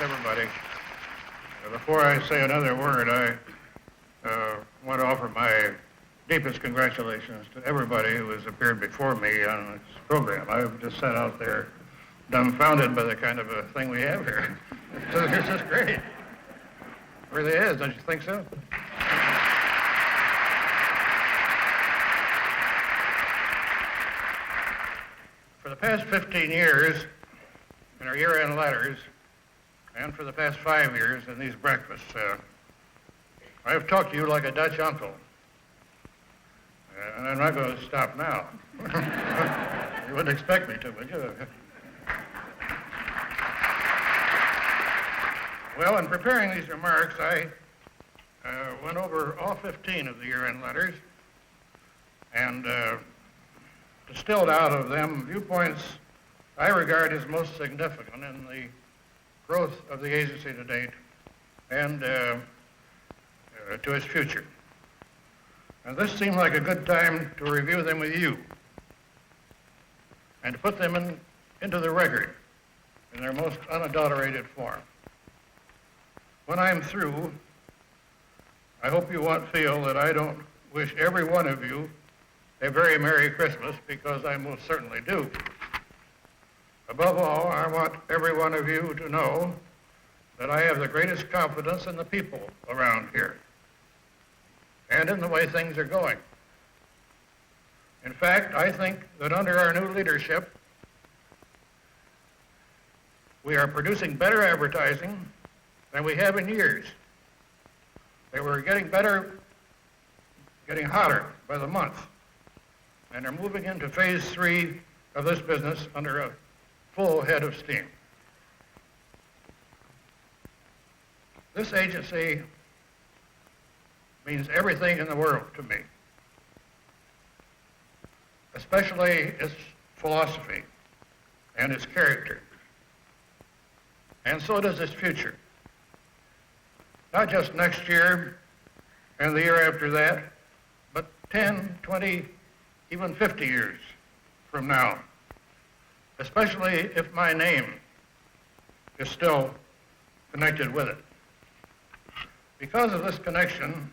everybody. Before I say another word, I want to offer my deepest congratulations to everybody who has appeared before me on this program. I've just sat out there dumbfounded by the kind of a thing we have here. So it's just great. It really is, don't you think so? For the past 15 years, in our year-end letters, and for the past 5 years in these breakfasts, I have talked to you like a Dutch uncle. And I'm not going to stop now. You wouldn't expect me to, would you? Well, in preparing these remarks, I went over all 15 of the year-end letters and distilled out of them viewpoints I regard as most significant in the growth of the agency to date and to its future. And this seemed like a good time to review them with you and to put them into the record in their most unadulterated form. When I'm through, I hope you won't feel that I don't wish every one of you a very Merry Christmas, because I most certainly do. Above all, I want every one of you to know that I have the greatest confidence in the people around here and in the way things are going. In fact, I think that under our new leadership, we are producing better advertising than we have in years. They were getting better, getting hotter by the month, and are moving into phase 3 of this business under a full head of steam. This agency means everything in the world to me, especially its philosophy and its character. And so does its future. Not just next year and the year after that, but 10, 20, even 50 years from now, especially if my name is still connected with it. Because of this connection,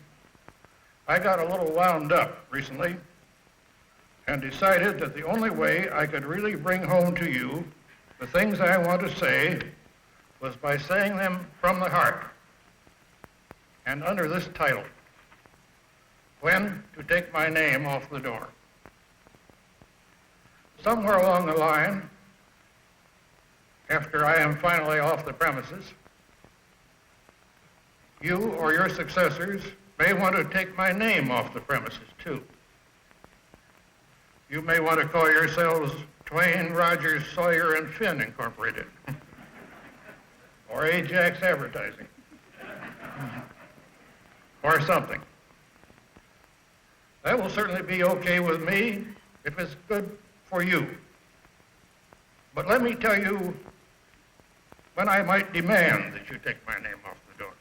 I got a little wound up recently and decided that the only way I could really bring home to you the things I want to say was by saying them from the heart and under this title: When to Take My Name Off the Door. Somewhere along the line, after I am finally off the premises, you or your successors may want to take my name off the premises too. You may want to call yourselves Twain, Rogers, Sawyer, and Finn Incorporated, or Ajax Advertising, or something. That will certainly be okay with me if it's good for you. But let me tell you when I might demand that you take my name off the door.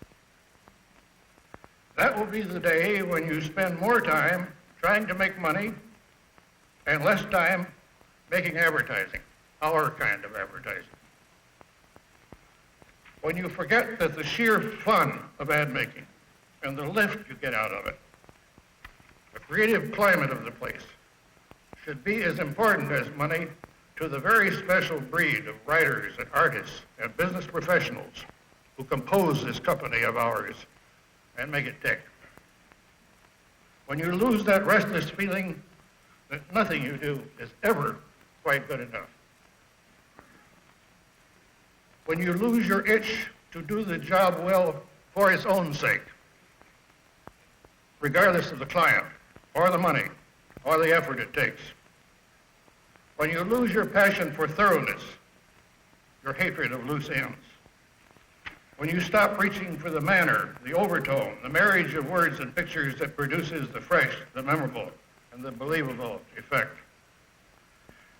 That will be the day when you spend more time trying to make money and less time making advertising, our kind of advertising. When you forget that the sheer fun of ad making and the lift you get out of it, the creative climate of the place, should be as important as money to the very special breed of writers and artists and business professionals who compose this company of ours and make it tick. When you lose that restless feeling that nothing you do is ever quite good enough. When you lose your itch to do the job well for its own sake, regardless of the client or the money or the effort it takes. When you lose your passion for thoroughness, your hatred of loose ends. When you stop reaching for the manner, the overtone, the marriage of words and pictures that produces the fresh, the memorable, and the believable effect.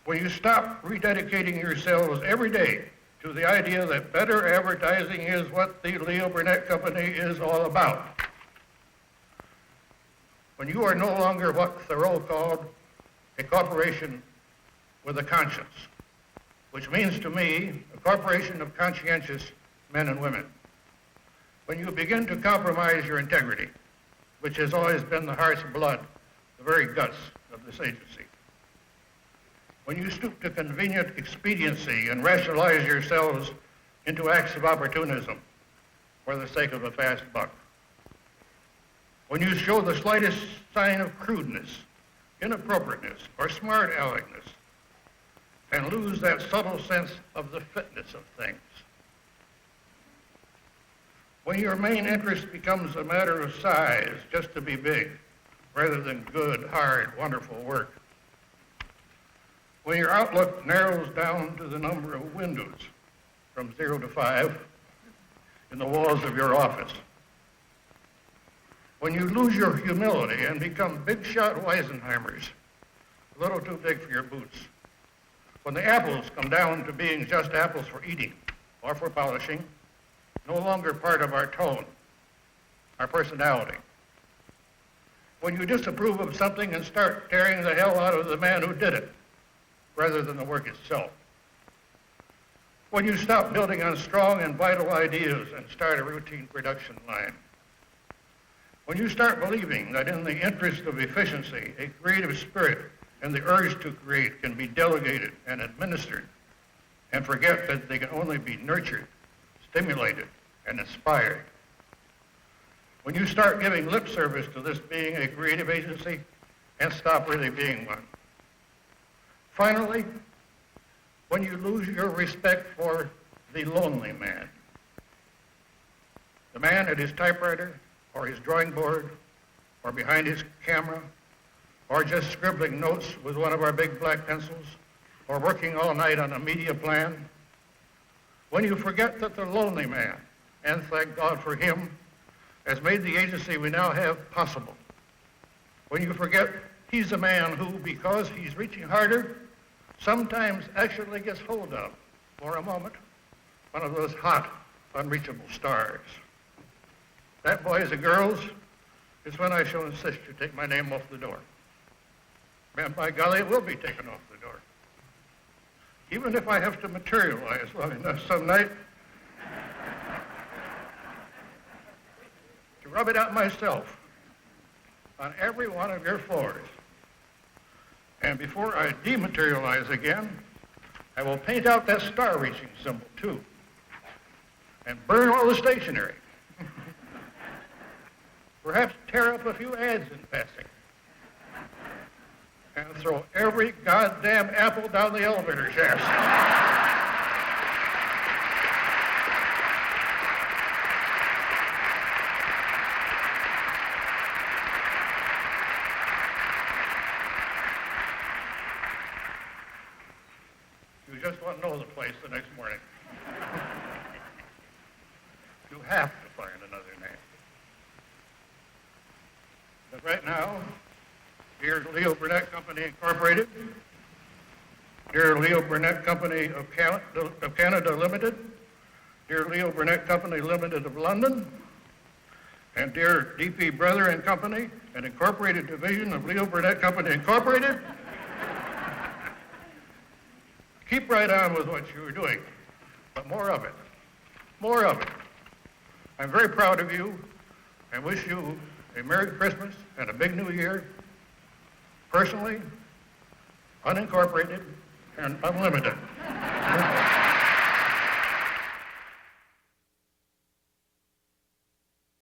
When you stop rededicating yourselves every day to the idea that better advertising is what the Leo Burnett Company is all about. When you are no longer what Thoreau called a corporation with a conscience, which means to me a corporation of conscientious men and women, when you begin to compromise your integrity, which has always been the heart's blood, the very guts of this agency, when you stoop to convenient expediency and rationalize yourselves into acts of opportunism for the sake of a fast buck, when you show the slightest sign of crudeness, inappropriateness, or smart aleckness, and lose that subtle sense of the fitness of things, when your main interest becomes a matter of size, just to be big, rather than good, hard, wonderful work, when your outlook narrows down to the number of windows from 0 to 5 in the walls of your office, when you lose your humility and become big-shot Weisenheimers, a little too big for your boots, when the apples come down to being just apples for eating or for polishing, no longer part of our tone, our personality, when you disapprove of something and start tearing the hell out of the man who did it, rather than the work itself, when you stop building on strong and vital ideas and start a routine production line, when you start believing that in the interest of efficiency, a creative spirit and the urge to create can be delegated and administered, and forget that they can only be nurtured, stimulated, and inspired, when you start giving lip service to this being a creative agency and stop really being one, finally, when you lose your respect for the lonely man, the man at his typewriter or his drawing board or behind his camera or just scribbling notes with one of our big black pencils or working all night on a media plan, when you forget that the lonely man, and thank God for him, has made the agency we now have possible, when you forget he's a man who, because he's reaching harder, sometimes actually gets hold of, for a moment, one of those hot, unreachable stars. That, boys and girls, is when I shall insist you take my name off the door. And by golly, it will be taken off the door. Even if I have to materialize long enough some night to rub it out myself on every one of your floors. And before I dematerialize again, I will paint out that star-reaching symbol, too, and burn all the stationery. Perhaps tear up a few ads in passing, and throw every goddamn apple down the elevator shaft. You just won't know the place the next morning. You have to find another name. But right now, dear Leo Burnett Company Incorporated, dear Leo Burnett Company of Canada Limited, dear Leo Burnett Company Limited of London, and dear D.P. Brother and Company, an incorporated division of Leo Burnett Company Incorporated, keep right on with what you were doing, but more of it, more of it. I'm very proud of you and wish you a Merry Christmas and a big New Year, personally, unincorporated, and unlimited.